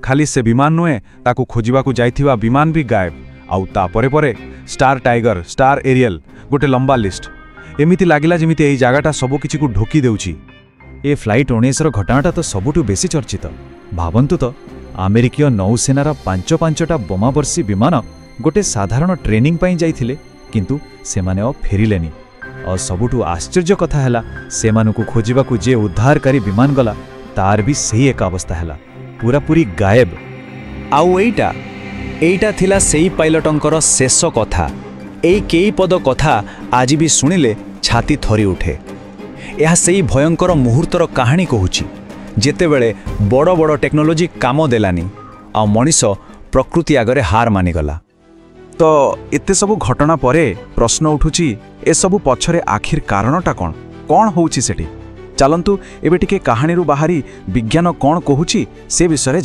खाली से विमान नुहे ताकू खोजिबाकू जाइथिबा विमान भी गायब आउ तापरे परे स्टार टाइगर स्टार एरियल गोटे लंबा लिस्ट एमिति लागिला जेमिति एई जागाटा सबु किछि को ढोकी देउछि। ए फ्लाइट 19 रो घटनाटा तो सबुठु बेसी चर्चित। भावंतु तो अमेरिकीय नौसेनार 5-5टा बोमावर्षी विमान गोटे साधारण ट्रेनिंग पाई जाइथिले किंतु सेमाने अब फेरिलेनी और सबुठु आश्चर्य कथा हैला सेमानकु खोजिबाकू जे उद्धारकारी विमान गला तार भी सही एक अवस्था हैला पूरा पूरी गायब। आउ एइटा थिला सेही पायलटंकर शेष कथा। एई केई पद कथा आज भी सुनिले छाती थरी उठे। यह सेही भयंकर मुहूर्तर कहानी कहूची जेतेबेले बड़ बड़ टेक्नोलोजी काम देलानी आ मनीष प्रकृति आगरे हार मानिगला। तो एते सबु घटना परे प्रश्न उठुची ए सबु पछरे आखिर कारणटा कौन होउची सेठी। चलंतु एबे टिके कहानी बाहरी विज्ञान कौन कहूची से विषय